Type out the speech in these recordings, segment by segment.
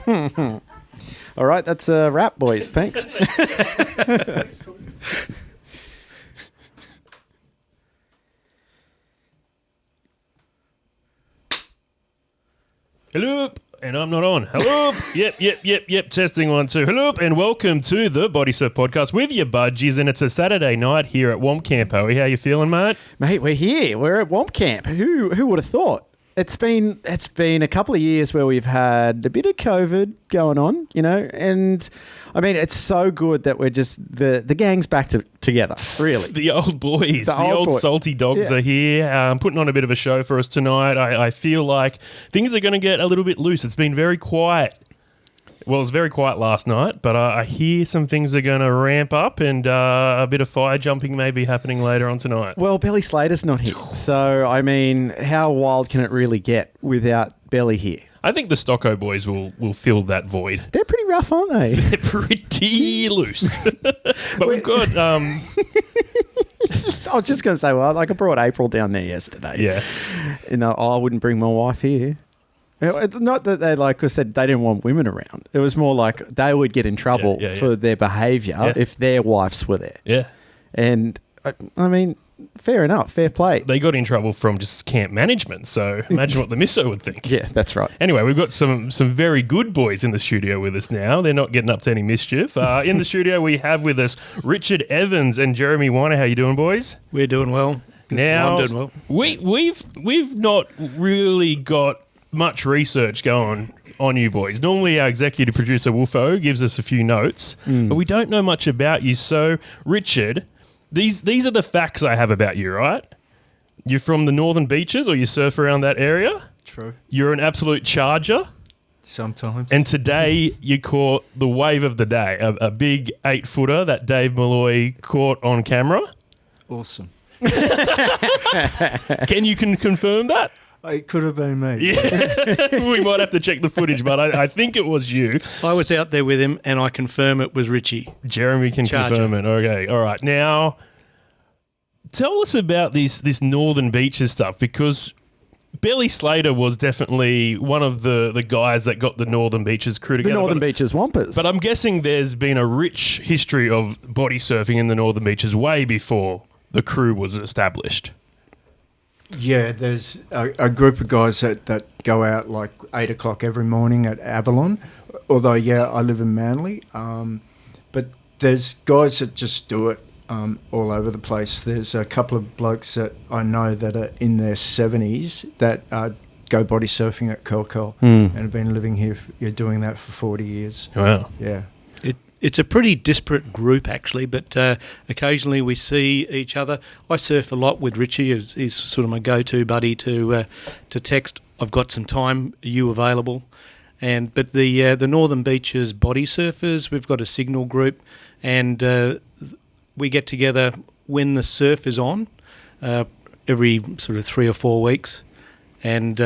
All right, that's a wrap, boys. Thanks. Hello, and I'm not on. Hello. Yep. Testing 1, 2. Hello, and welcome to the Bodysurf podcast with your budgies. And it's a Saturday night here at Whomp Camp. Howie, how you feeling, mate? Mate, we're here. We're at Whomp Camp. Who would have thought? It's been a couple of years where we've had a bit of COVID going on, and I mean, it's so good that we're just the gang's back together, really. The old boys, the old salty dogs are here, putting on a bit of a show for us tonight. I feel like things are going to get a little bit loose. It's been very quiet. Well, it was very quiet last night, but I hear some things are going to ramp up and a bit of fire jumping may be happening later on tonight. Well, Belly Slater's not here. So, I mean, how wild can it really get without Belly here? I think the Stocko boys will fill that void. They're pretty rough, aren't they? They're pretty loose. But we've got... I was just going to say, well, I brought April down there yesterday. Yeah. I wouldn't bring my wife here. It's not that they, like I said, they didn't want women around. It was more like they would get in trouble for their behaviour if their wives were there. Yeah. And, I mean, fair enough, fair play. They got in trouble from just camp management, so imagine what the misso would think. Yeah, that's right. Anyway, we've got some very good boys in the studio with us now. They're not getting up to any mischief. In the studio, we have with us Richard Evans and Jeremy Weiner. How you doing, boys? We're doing well. Now, I'm doing well. We've not really got much research going on you boys. Normally our executive producer Wolfo gives us a few notes, but we don't know much about you. So Richard, these are the facts I have about you, right? You're from the Northern Beaches, or you surf around that area. True. You're an absolute charger. Sometimes. And today you caught the wave of the day, a big 8-footer that Dave Malloy caught on camera. Awesome. Can you confirm that? It could have been me. Yeah. We might have to check the footage, but I think it was you. I was out there with him, and I confirm it was Richie. Jeremy can confirm it. Okay, all right. Now, tell us about this Northern Beaches stuff, because Belly Slater was definitely one of the guys that got the Northern Beaches crew together. The Northern Beaches Whompers. But I'm guessing there's been a rich history of body surfing in the Northern Beaches way before the crew was established. Yeah, there's a group of guys that go out like 8 o'clock every morning at Avalon. Although, I live in Manly. But there's guys that just do it all over the place. There's a couple of blokes that I know that are in their 70s that go body surfing at Curl and have been living here, doing that for 40 years. Wow. Yeah. It's a pretty disparate group, actually, but occasionally we see each other. I surf a lot with Richie. He's sort of my go-to buddy to text, I've got some time, are you available? But the Northern Beaches body surfers, we've got a signal group, and we get together when the surf is on, every sort of 3 or 4 weeks, and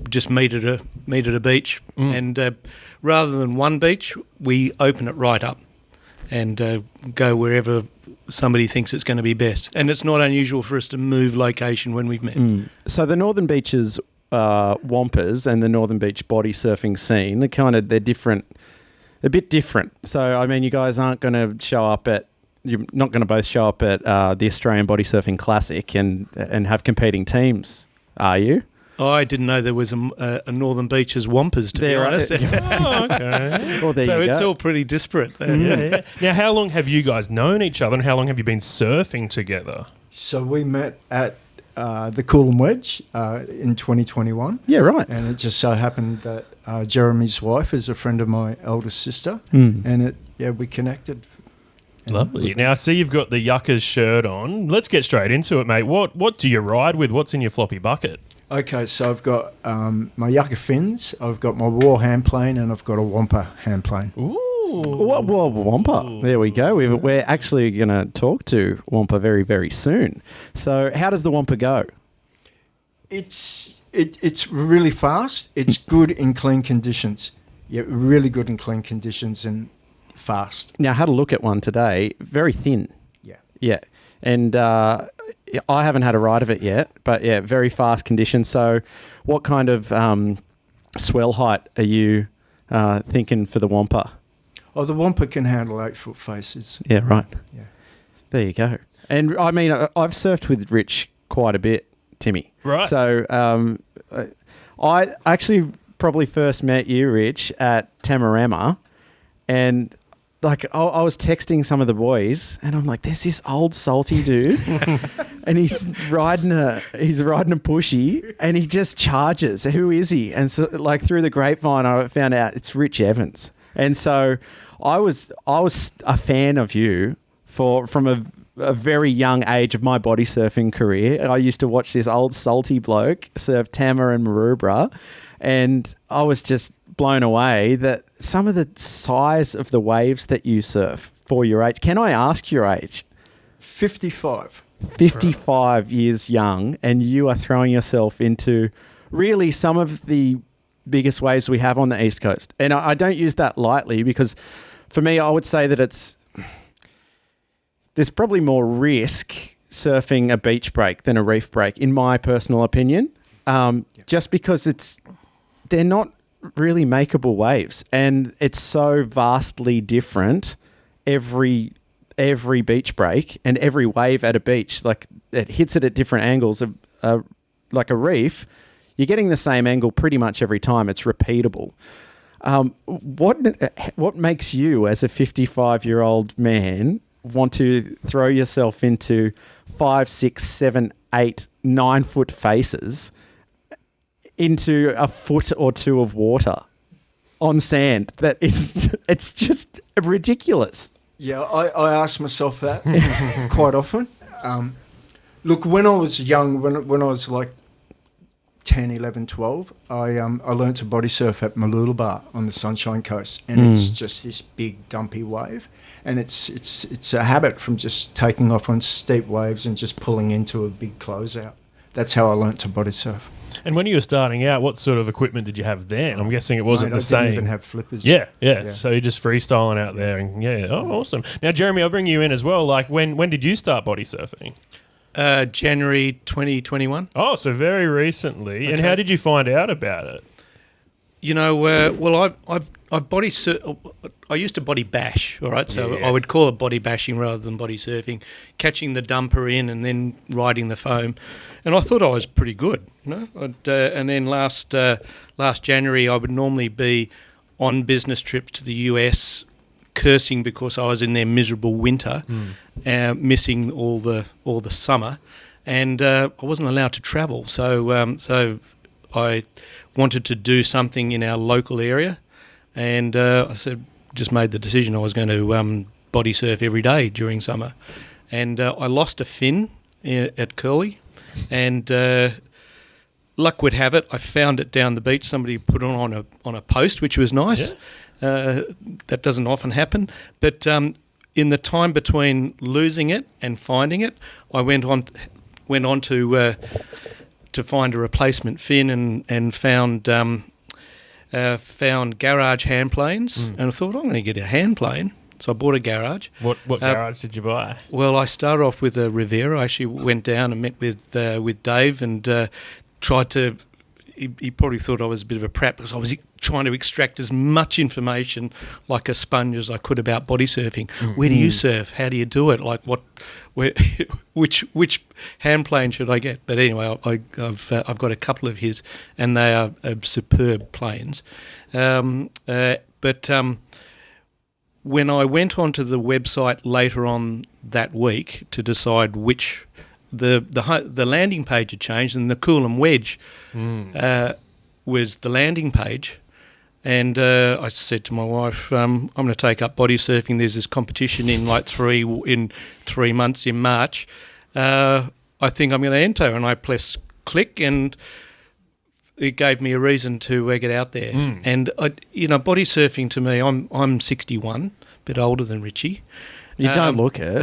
just meet at a beach. And rather than one beach, we open it right up and go wherever somebody thinks it's going to be best. And it's not unusual for us to move location when we've met. So the Northern Beaches Whompers and the Northern Beach body surfing scene, they're different, a bit different. So, I mean, you guys aren't going to show up at, you're not going to both show up at the Australian Body Surfing Classic and have competing teams, are you? I didn't know there was a Northern Beaches Whompers, to be honest. Oh, okay. Well, so it's all pretty disparate. Yeah. Now, how long have you guys known each other, and how long have you been surfing together? So we met at the Cool and Wedge in 2021. Yeah, right. And it just so happened that Jeremy's wife is a friend of my eldest sister, and we connected. Lovely. Now, I see you've got the Yuccas shirt on. Let's get straight into it, mate. What do you ride with? What's in your floppy bucket? Okay, so I've got my Yucca fins, I've got my War hand plane, and I've got a Whomper hand plane. Ooh. Well, Whomper. There we go. We're actually going to talk to Whomper very, very soon. So how does the Whomper go? It's really fast. It's good in clean conditions. Yeah, really good in clean conditions and fast. Now, I had a look at one today. Very thin. Yeah. Yeah. And I haven't had a ride of it yet, but yeah, very fast conditions. So what kind of swell height are you thinking for the Whomper? Oh, the Whomper can handle 8-foot faces. Yeah, right. Yeah. There you go. And I mean, I've surfed with Rich quite a bit, Timmy. Right. So I actually probably first met you, Rich, at Tamarama, and like I was texting some of the boys, and I'm like, "There's this old salty dude, and he's riding a pushy, and he just charges. Who is he?" And so, like through the grapevine, I found out it's Rich Evans, and so I was a fan of you from a very young age of my body surfing career. I used to watch this old salty bloke surf Tama and Maroubra, and I was just blown away that some of the size of the waves that you surf for your age. Can I ask your age? 55. 55 years young, and you are throwing yourself into really some of the biggest waves we have on the East Coast. And I don't use that lightly, because for me, I would say that there's probably more risk surfing a beach break than a reef break, in my personal opinion, just because they're not really makeable waves, and it's so vastly different every beach break and every wave at a beach. Like, it hits it at different angles. Like a reef, you're getting the same angle pretty much every time. It's repeatable. What makes you, as a 55-year-old man, want to throw yourself into 5, 6, 7, 8, 9 foot faces into a foot or two of water on sand? That it's just ridiculous. Yeah, I ask myself that quite often. Look, when I was young, when I was like 10, 11, 12, I learned to body surf at Mooloolaba on the Sunshine Coast, and it's just this big dumpy wave, and it's a habit from just taking off on steep waves and just pulling into a big closeout. That's how I learned to body surf. And when you were starting out, what sort of equipment did you have then? I'm guessing it wasn't the same. I didn't even have flippers. Yeah. So you're just freestyling out there, and awesome. Now, Jeremy, I'll bring you in as well. Like, when did you start body surfing? January 2021. Oh, so very recently. Okay. And how did you find out about it? You know, well, I body I used to body bash, all right? So I would call it body bashing rather than body surfing, catching the dumper in and then riding the foam. And I thought I was pretty good, you know. And then last January, I would normally be on business trips to the US, cursing because I was in their miserable winter, missing all the summer, and I wasn't allowed to travel. So I wanted to do something in our local area, and I just made the decision I was going to body surf every day during summer, and I lost a fin at Curly, and luck would have it, I found it down the beach. Somebody put it on a post, which was nice. Yeah. That doesn't often happen, but in the time between losing it and finding it, I went on to find a replacement fin and found garage hand planes, and I thought, I'm going to get a hand plane. So I bought a garage. What garage did you buy? Well, I started off with a Rivera. I actually went down and met with Dave and tried to. He probably thought I was a bit of a prat because I was trying to extract as much information like a sponge as I could about body surfing. Mm-hmm. Where do you surf? How do you do it? Like which hand plane should I get? But anyway, I've got a couple of his, and they are superb planes. But when I went onto the website later on that week to decide which. The landing page had changed, and the Coolum Wedge was the landing page. And I said to my wife, I'm going to take up body surfing. There's this competition in 3 months in March. I think I'm going to enter. And I pressed click, and it gave me a reason to get out there. And body surfing to me, I'm 61, a bit older than Richie. You don't look it.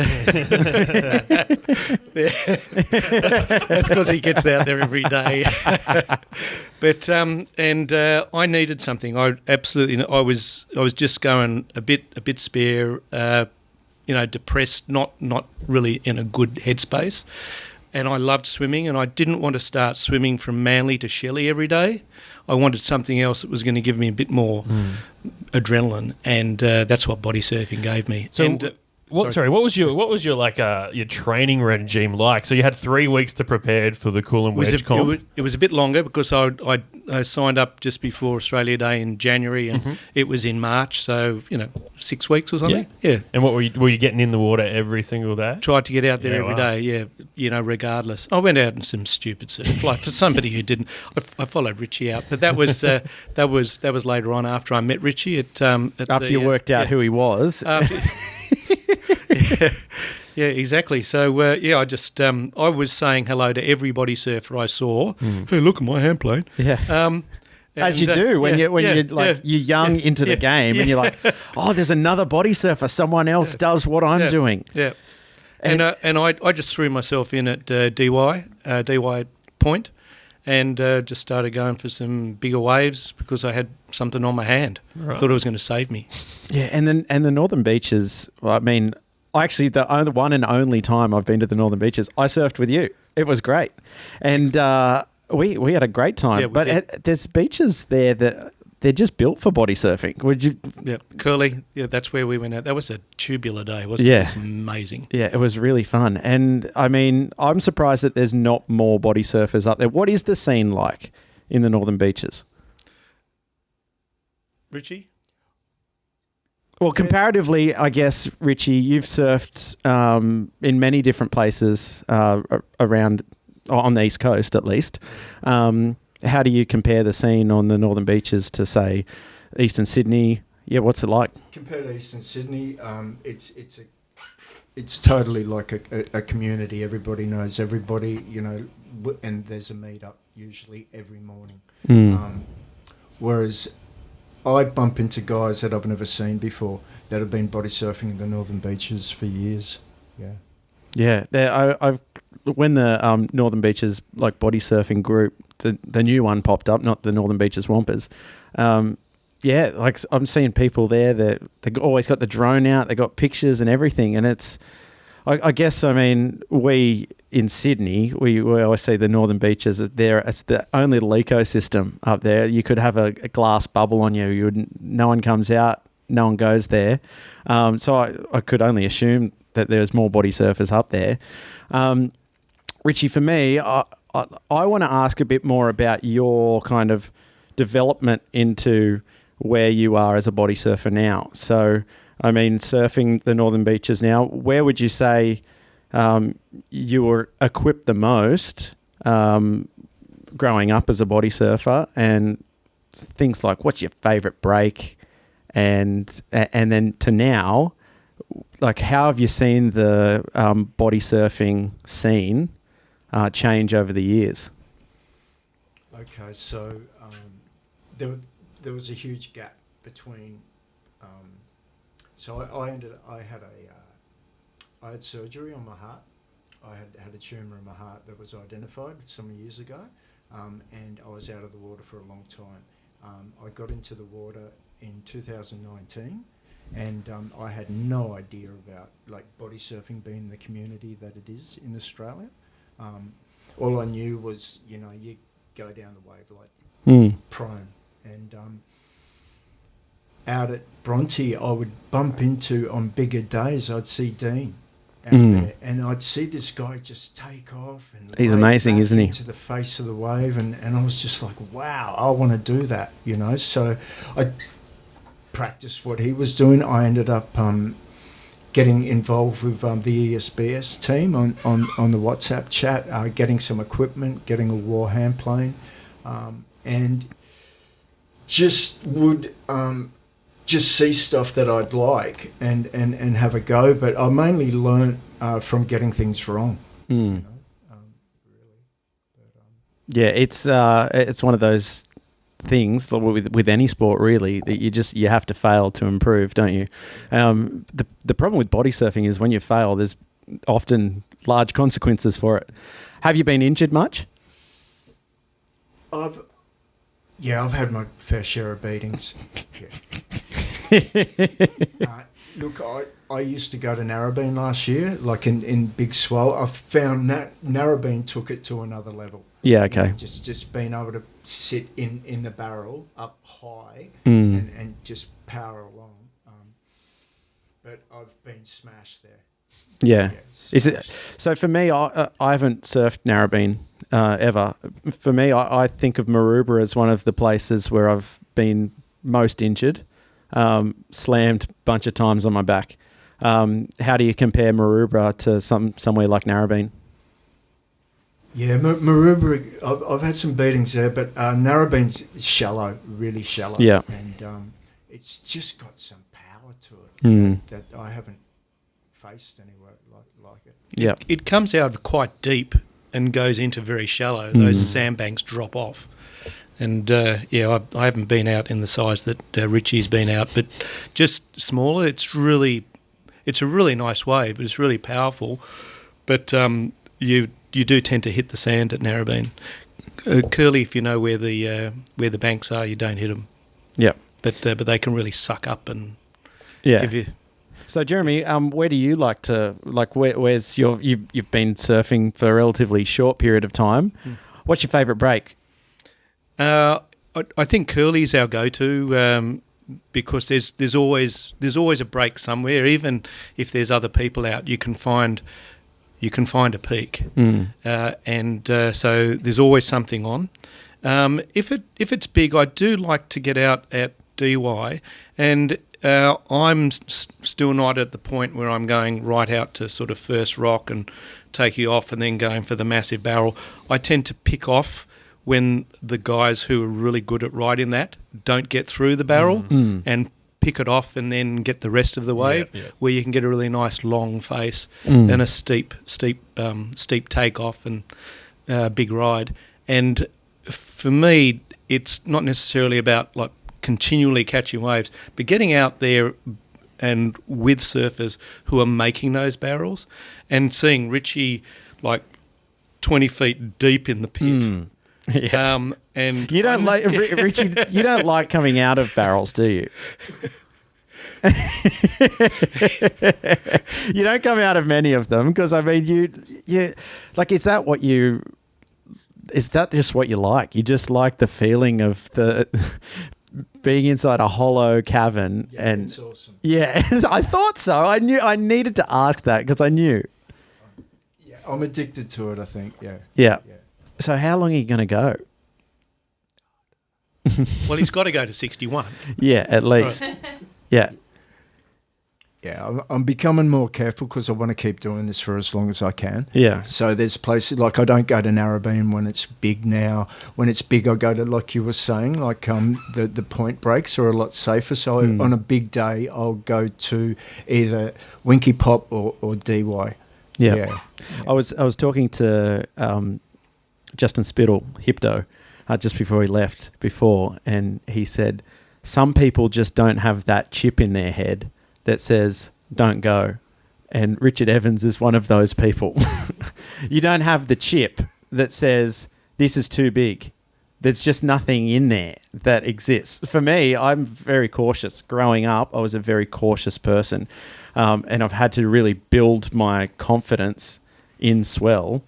That's because he gets out there every day. But I needed something. I was just going a bit spare, depressed, not really in a good headspace. and I loved swimming, and I didn't want to start swimming from Manly to Shelley every day. I wanted something else that was going to give me a bit more adrenaline, and that's what body surfing gave me. So, And, what was your like your training regime like? So you had 3 weeks to prepare for the Cool and Wedge comp. It was a bit longer because I signed up just before Australia Day in January, and it was in March, so 6 weeks or something. Yeah. And what were you getting in the water every single day? Tried to get out there every day. Yeah, regardless. I went out in some stupid surf, like for somebody who didn't. I followed Richie out, but that was that was later on after I met Richie After you worked out who he was. Yeah, exactly. So I just I was saying hello to every body surfer I saw. Hey, look at my hand plane. Yeah. As you do when you're young into the game, and you're like, oh, there's another body surfer. Someone else does what I'm doing. Yeah. And I just threw myself in at DY Point, and just started going for some bigger waves because I had something on my hand. I thought it was going to save me. Yeah, and the Northern Beaches. Well, I mean, actually, the one and only time I've been to the Northern Beaches, I surfed with you. It was great, and we had a great time. Yeah, but there's beaches there that they're just built for body surfing. Would you? Yeah, Curly. Yeah, that's where we went out. That was a tubular day, wasn't it? Yeah. It was amazing. Yeah, it was really fun. And I mean, I'm surprised that there's not more body surfers up there. What is the scene like in the Northern Beaches? Richie? Well, comparatively, I guess, Richie, you've surfed in many different places around, on the East Coast at least. How do you compare the scene on the Northern Beaches to, say, Eastern Sydney? Yeah, what's it like? Compared to Eastern Sydney, it's totally like a community. Everybody knows everybody, and there's a meet-up usually every morning. Whereas I bump into guys that I've never seen before that have been body surfing in the Northern Beaches for years. Yeah. Yeah, when the Northern Beaches like body surfing group, the new one popped up, not the Northern Beaches Whompers. Like I'm seeing people there that they always got the drone out, they got pictures and everything, and it's, I guess, I mean, we in Sydney, we always see the Northern Beaches. It's the only little ecosystem up there. You could have a glass bubble on you. No one comes out, no one goes there. So I could only assume that there's more body surfers up there. Richie, for me, I want to ask a bit more about your kind of development into where you are as a body surfer now. So, I mean, surfing the Northern Beaches now, where would you say you were equipped the most growing up as a body surfer, and things like what's your favourite break, and then to now, like how have you seen the body surfing scene change over the years? Okay, so there was a huge gap between. So I had surgery on my heart. I had a tumour in my heart that was identified some years ago, and I was out of the water for a long time. I got into the water in 2019, and I had no idea about like body surfing being the community that it is in Australia. All I knew was, you go down the wave like prone, and out at Bronte, I would bump into, on bigger days, I'd see Dean out there, and I'd see this guy just take off. And he's amazing, isn't he? Into the face of the wave, and I was just like, wow, I want to do that, So I practiced what he was doing. I ended up getting involved with the ESBS team on the WhatsApp chat, getting some equipment, getting a war hand plane, and just would just see stuff that I'd like and have a go. But I mainly learned from getting things wrong. Really. Yeah, it's one of those things with any sport really that you have to fail to improve, don't you? The problem with body surfing is when you fail, there's often large consequences for it. Have you been injured much? I've had my fair share of beatings. Yeah. Look, I used to go to Narrabeen last year, like in Big Swell. I found Narrabeen took it to another level. Yeah, okay. Just being able to sit in the barrel up high and just power along. But I've been smashed there. Yeah. Is it smashed. so? For me, I haven't surfed Narrabeen ever. For me, I think of Maroubra as one of the places where I've been most injured, slammed a bunch of times on my back. How do you compare Maroubra to somewhere like Narrabeen? Yeah, Maroubra, I've had some beatings there, but Narrabeen's shallow, really shallow. Yeah. And it's just got some power to it that I haven't faced anywhere like it. Yeah. It comes out quite deep and goes into very shallow. Those sandbanks drop off. And, I haven't been out in the size that Richie's been out, but just smaller. It's a really nice wave. It's really powerful. But you do tend to hit the sand at Narrabeen. Curly, if you know where the banks are, you don't hit them. Yeah. But they can really suck up and give you... So, Jeremy, where do you like to where's your you've been surfing for a relatively short period of time? What's your favourite break? I think Curly's our go-to because there's always a break somewhere. Even if there's other people out, you can find a peak, so there's always something on. If it's big, I do like to get out at DY, and I'm still not at the point where I'm going right out to sort of first rock and taking off and then going for the massive barrel. I tend to pick off when the guys who are really good at riding that don't get through the barrel and pick it off and then get the rest of the wave where you can get a really nice long face and a steep takeoff and big ride. And for me, it's not necessarily about like continually catching waves, but getting out there and with surfers who are making those barrels and seeing Richie like 20 feet deep in the pit. Yeah. And You don't like Richie. You don't like coming out of barrels, do you? You don't come out of many of them because I mean, you like. Is that what you? Is that just what you like? You just like the feeling of the being inside a hollow cavern, and It's awesome. yeah, I thought so. I knew I needed to ask that because I knew. Yeah, I'm addicted to it, I think. Yeah. Yeah. So how long are you going to go? well, he's got to go to 61. Yeah, at least. Yeah. Yeah, I'm becoming more careful because I want to keep doing this for as long as I can. Yeah. So there's places like I don't go to Narrabeen when it's big now. When it's big, I go to, like you were saying, like the point breaks are a lot safer. So on a big day, I'll go to either Winky Pop or DY. Yeah. I was talking to Justin Spittle, Hypto, just before he left and he said some people just don't have that chip in their head that says don't go, and Richard Evans is one of those people. You don't have the chip that says this is too big. There's just nothing in there that exists. For me, I'm very cautious. Growing up, I was a very cautious person, and I've had to really build my confidence in swell.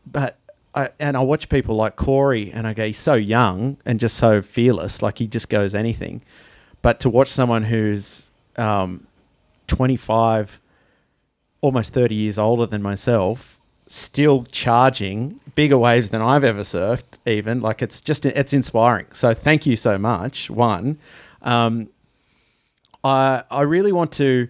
But I watch people like Corey, and I go, he's so young and just so fearless, like he just goes anything. But to watch someone who's 25, almost 30 years older than myself, still charging bigger waves than I've ever surfed, even, like it's inspiring. So thank you so much. One, I really want to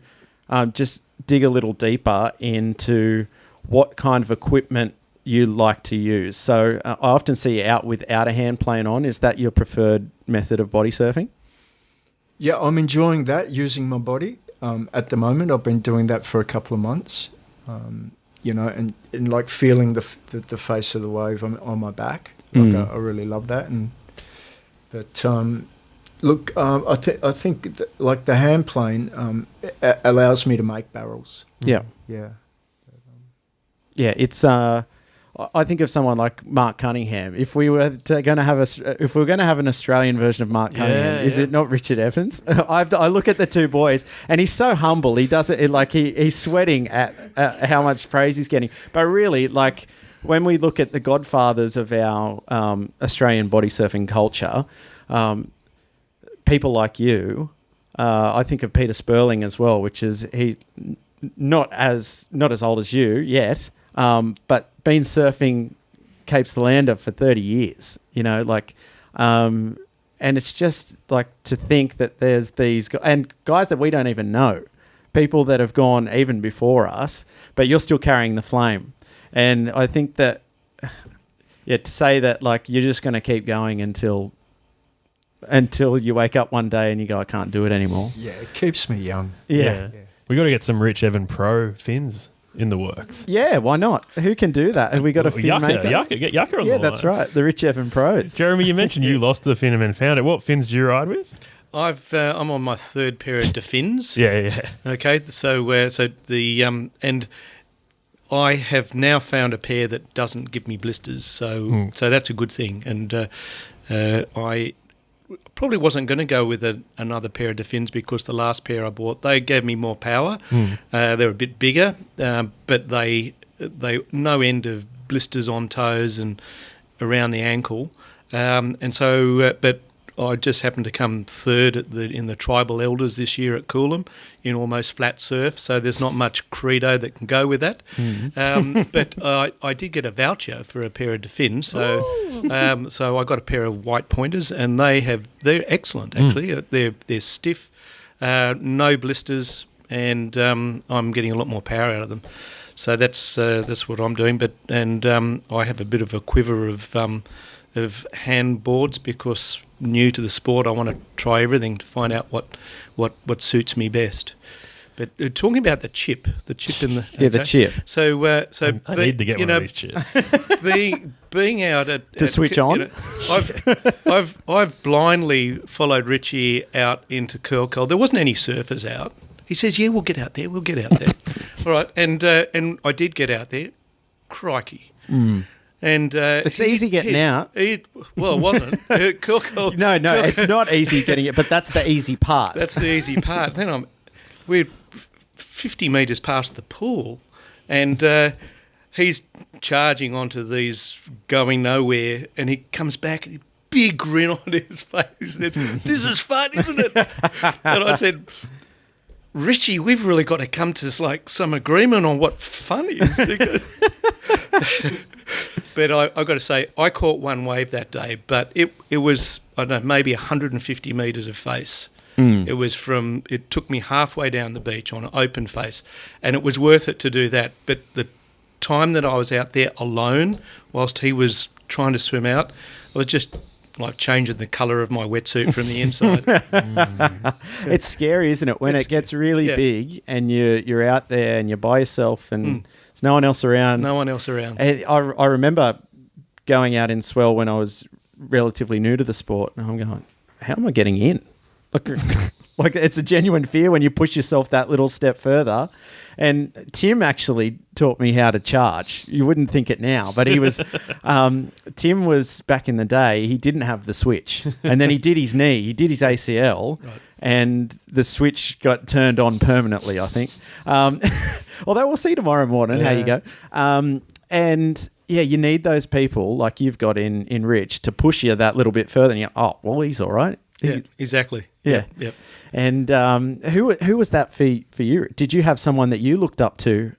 just dig a little deeper into what kind of equipment you like to use. So I often see you out without a hand plane on. Is that your preferred method of body surfing? Yeah, I'm enjoying that, using my body. At the moment, I've been doing that for a couple of months, and like feeling the face of the wave on my back. Like I really love that. Look, I think like the hand plane allows me to make barrels. Yeah. Yeah. Yeah, it's I think of someone like Mark Cunningham. If we were going to have an Australian version of Mark Cunningham, is it not Richard Evans? I look at the two boys, and he's so humble. He does it like he's sweating at how much praise he's getting. But really, like when we look at the godfathers of our Australian body surfing culture, people like you, I think of Peter Sperling as well, which is he not as old as you yet, but been surfing Cape Solander for 30 years. You know, like, and it's just like to think that there's these guys that we don't even know, people that have gone even before us, but you're still carrying the flame. And I think that, to say that like you're just going to keep going until you wake up one day and you go, I can't do it anymore. Yeah, it keeps me young. Yeah. We got to get some Rich Evan Pro fins in the works. Yeah, why not? Who can do that? Have we got a fin maker? Get Yucca on the line. Yeah, that's right. The Rich Evan Pros. Jeremy, you mentioned you lost the fin and then found it. What fins do you ride with? I'm on my third pair of DeFins. Yeah. Okay, so and I have now found a pair that doesn't give me blisters, so that's a good thing. And I probably wasn't going to go with another pair of DeFins because the last pair I bought, they gave me more power. They're a bit bigger, but they no end of blisters on toes and around the ankle. But I just happened to come third in the tribal elders this year at Coolum in almost flat surf, so there's not much credo that can go with that. But I did get a voucher for a pair of DeFins, so I got a pair of white pointers, and they're excellent actually. They're stiff, no blisters, and I'm getting a lot more power out of them. So that's what I'm doing. I have a bit of a quiver of hand boards because new to the sport, I want to try everything to find out what suits me best. But talking about the chip in the the chip. So I need to get one of these chips. being out at switch on. You know, I've blindly followed Richie out into Curl. There wasn't any surfers out. He says, "Yeah, we'll get out there. All right, and I did get out there. Crikey. And it's easy getting out. It wasn't. No, it's not easy getting it, but that's the easy part. That's the easy part. Then we're 50 metres past the pool, and he's charging onto these going nowhere, and he comes back and a big grin on his face. He said, "This is fun, isn't it?" And I said, "Richie, we've really got to come to some agreement on what fun is." Because but I've got to say, I caught one wave that day, but it was, I don't know, maybe 150 metres of face. It took me halfway down the beach on an open face, and it was worth it to do that. But the time that I was out there alone, whilst he was trying to swim out, I was just like changing the colour of my wetsuit from the inside. It's scary, isn't it, when it gets really big and you're out there and you're by yourself and there's no one else around. And I remember going out in swell when I was relatively new to the sport, and I'm going, how am I getting in? Like it's a genuine fear when you push yourself that little step further. And Tim actually taught me how to charge. You wouldn't think it now, but he was Tim was back in the day, he didn't have the switch. And then he did his knee, he did his ACL, right, and the switch got turned on permanently, I think. Although we'll see tomorrow morning how you go. And yeah, you need those people like you've got in Rich to push you that little bit further. And you're, oh, well, he's all right. Yeah, exactly. Yeah. Yep. And who was that for you? Did you have someone that you looked up to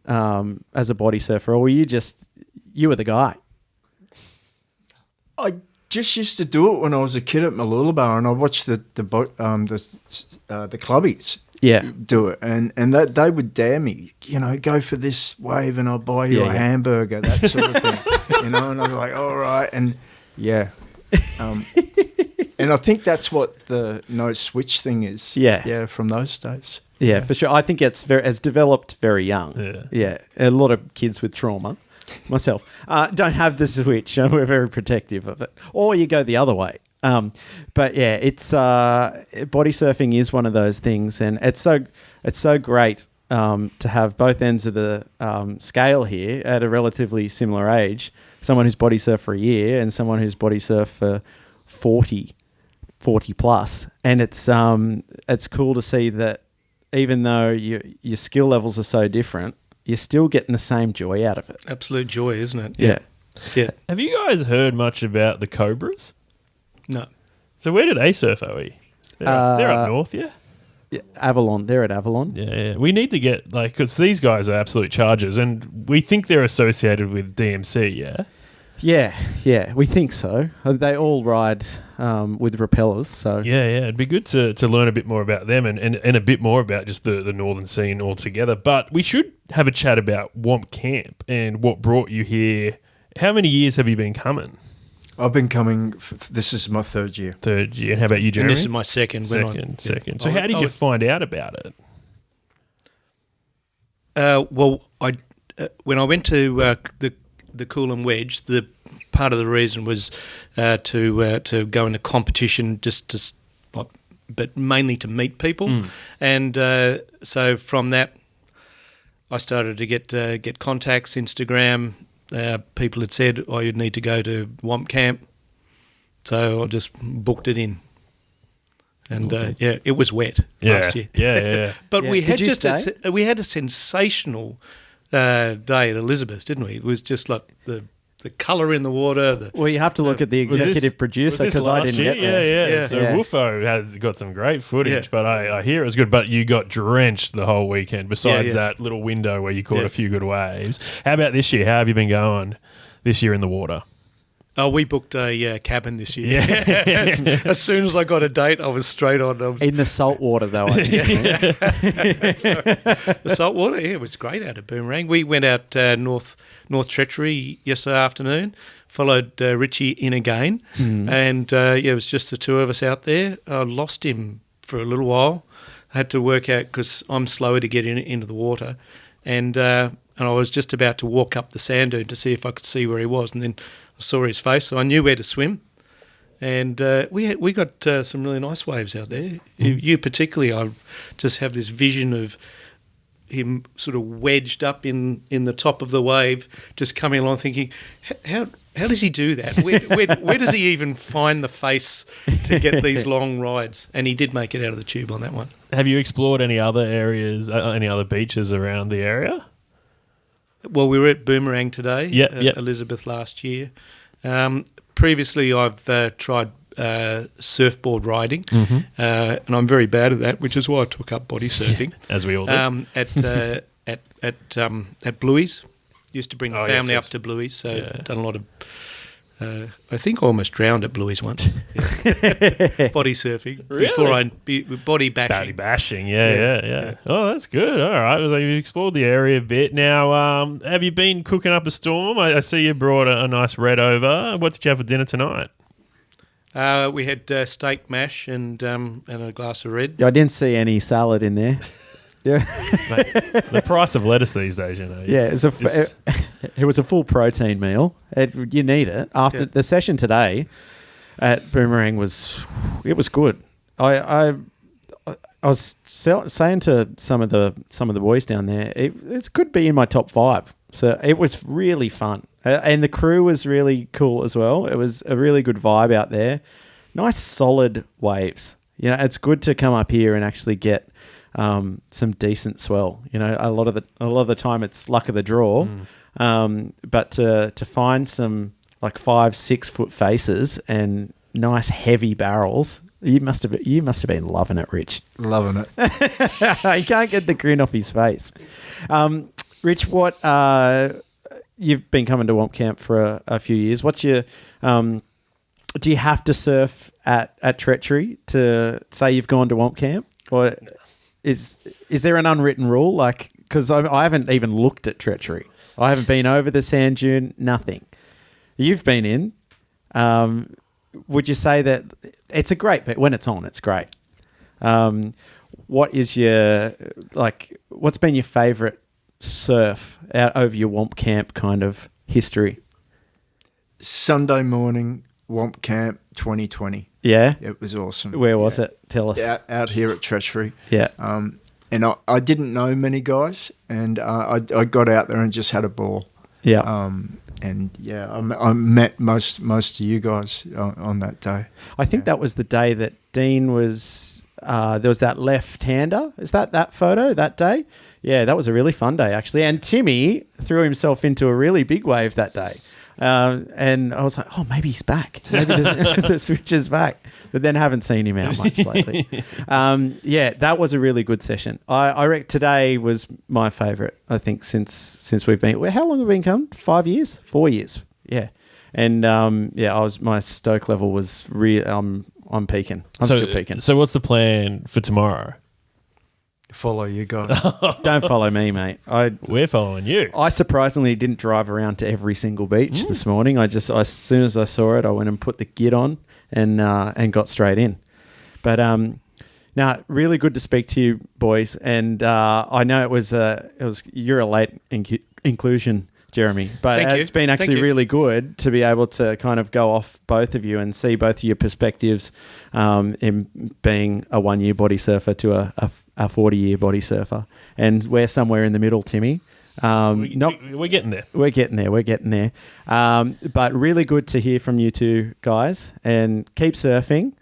as a body surfer, or were you were the guy? I just used to do it when I was a kid at Mooloolaba, and I watched the clubbies do it, and that they would dare me, go for this wave and I'll buy you a hamburger, that sort of thing, and I was like, all right, and and I think that's what the no switch thing is. Yeah, from those days. Yeah, for sure. I think it's developed very young. Yeah, a lot of kids with trauma, myself, don't have the switch. We're very protective of it. Or you go the other way. But yeah, it's body surfing is one of those things, and it's so great to have both ends of the scale here at a relatively similar age. Someone who's body surfed for a year and someone who's body surfed for 40 plus. And it's cool to see that even though your skill levels are so different, you're still getting the same joy out of it. Absolute joy, isn't it? Yeah. Have you guys heard much about the Cobras? No. So where did they surf, OE? They're up north, yeah? Yeah, Avalon. They're at Avalon. Yeah. We need to get, because these guys are absolute chargers, and we think they're associated with DMC, yeah? Yeah, we think so. They all ride with repellers, so... Yeah, it'd be good to learn a bit more about them and a bit more about just the northern scene altogether. But we should have a chat about Whomp Camp and what brought you here. How many years have you been coming? I've been coming. This is my third year. Third year. And how about you, Jeremy? And this is my second. Second. So how did you find out about it? Well, when I went to the Coolum Wedge, the part of the reason was to go into competition, but mainly to meet people, and so from that, I started to get contacts, Instagram. People had said, "Oh, you'd need to go to Whomp Camp," so I just booked it in. And awesome. It was wet last year. Yeah. But Yeah. we had Did you we had a sensational day at Elizabeth, didn't we? It was just like the colour in the water. Well, you have to look at the executive producer because I didn't get there. Yeah. So Woofo has got some great footage, but I hear it was good. But you got drenched the whole weekend besides that little window where you caught a few good waves. How about this year? How have you been going this year in the water? Oh, we booked a cabin this year. Yeah. As soon as I got a date, I was straight on. In the salt water, though. I think. The salt water, it was great out at Boomerang. We went out North Treachery yesterday afternoon, followed Richie in again, and it was just the two of us out there. I lost him for a little while. I had to work out because I'm slower to get into the water, and I was just about to walk up the sand dune to see if I could see where he was, and then I saw his face, so I knew where to swim. And we got some really nice waves out there. You particularly, I just have this vision of him sort of wedged up in the top of the wave, just coming along thinking, how does he do that? Where does he even find the face to get these long rides? And he did make it out of the tube on that one. Have you explored any other areas, any other beaches around the area? Well, we were at Boomerang today, Elizabeth last year. Previously, I've tried surfboard riding, and I'm very bad at that, which is why I took up body surfing. As we all do. At Bluey's. Used to bring the family up to Bluey's, so done a lot of... I think I almost drowned at Bluey's once. Body surfing. Really? Body bashing. Body bashing, yeah. Oh, that's good. All right. So you've explored the area a bit. Now, have you been cooking up a storm? I see you brought a nice red over. What did you have for dinner tonight? We had steak mash and a glass of red. I didn't see any salad in there. Yeah. Mate, the price of lettuce these days, you know. Yeah, it was a full protein meal. You need it. After the session today at Boomerang was good. I was saying to some of the boys down there, it could be in my top 5. So it was really fun, and the crew was really cool as well. It was a really good vibe out there. Nice solid waves. You know, it's good to come up here and actually get some decent swell. You know, a lot of the time it's luck of the draw, but to find some like 5-6 foot faces and nice heavy barrels, you must have been loving it, Rich. Loving it. You can't get the grin off his face. Rich, what you've been coming to Whomp Camp for a few years. What's your do you have to surf at Treachery to say you've gone to Whomp Camp, or is there an unwritten rule? Like, because I haven't even looked at Treachery. I haven't been over the sand dune, nothing. You've been in. Would you say that it's a great, but when it's on, it's great. What is what's been your favourite surf out over your Whomp Camp kind of history? Sunday morning, Whomp Camp 2020. Yeah? It was awesome. Where was it? Tell us. Out here at Treachery. Yeah. I didn't know many guys, and I got out there and just had a ball. Yeah. And yeah, I met most of you guys on that day. I think that was the day that Dean was. There was that left-hander. Is that photo that day? Yeah, that was a really fun day actually. And Timmy threw himself into a really big wave that day. And I was like, oh, maybe he's back. Maybe the switch is back. But then haven't seen him out much lately. Yeah, that was a really good session. I reckon today was my favourite, I think, since we've been... How long have we been coming? 5 years? 4 years. Yeah. And, my stoke level was I'm peaking. I'm still peaking. So what's the plan for tomorrow? Follow you guys. Don't follow me, mate. We're following you. I surprisingly didn't drive around to every single beach this morning. As soon as I saw it, I went and put the git on and got straight in. But now, really good to speak to you, boys. And I know it was you're a late inclusion, Jeremy, but it's been actually really good to be able to kind of go off both of you and see both of your perspectives in being a 1 year body surfer to a 40-year body surfer. And we're somewhere in the middle, Timmy. We're getting there. We're getting there. But really good to hear from you two guys, and keep surfing.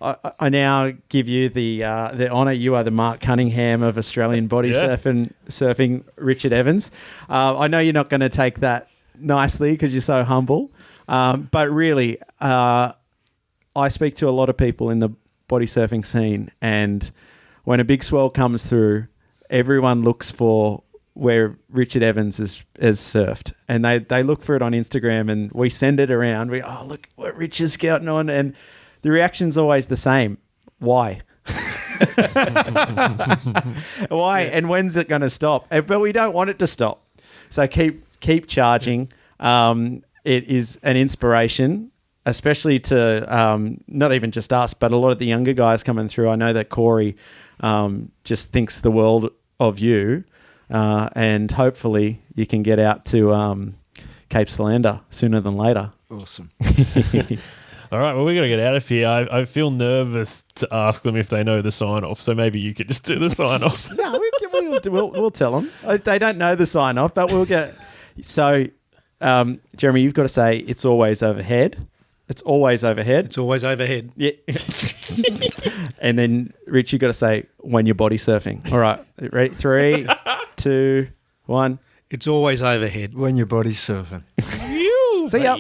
I now give you the honour. You are the Mark Cunningham of Australian body surfing, Richard Evans. I know you're not going to take that nicely because you're so humble. But really, I speak to a lot of people in the body surfing scene, and when a big swell comes through, everyone looks for where Richard Evans has surfed, and they look for it on Instagram, and we send it around. Look what Rich is scouting on, and the reaction's always the same. Why? Why? Yeah. And when's it going to stop? But we don't want it to stop. So keep charging. It is an inspiration, especially to not even just us, but a lot of the younger guys coming through. I know that Corey just thinks the world of you, and hopefully you can get out to Cape Solander sooner than later. Awesome. All right, well, we got to get out of here. I feel nervous to ask them if they know the sign-off, so maybe you could just do the sign-off. No, we'll tell them. They don't know the sign-off, but we'll get... So, Jeremy, you've got to say, it's always overhead. It's always overhead. It's always overhead. Yeah. And then, Rich, you've got to say, when you're body surfing. All right, ready? 3, 2, 1. It's always overhead. When you're body surfing. See ya.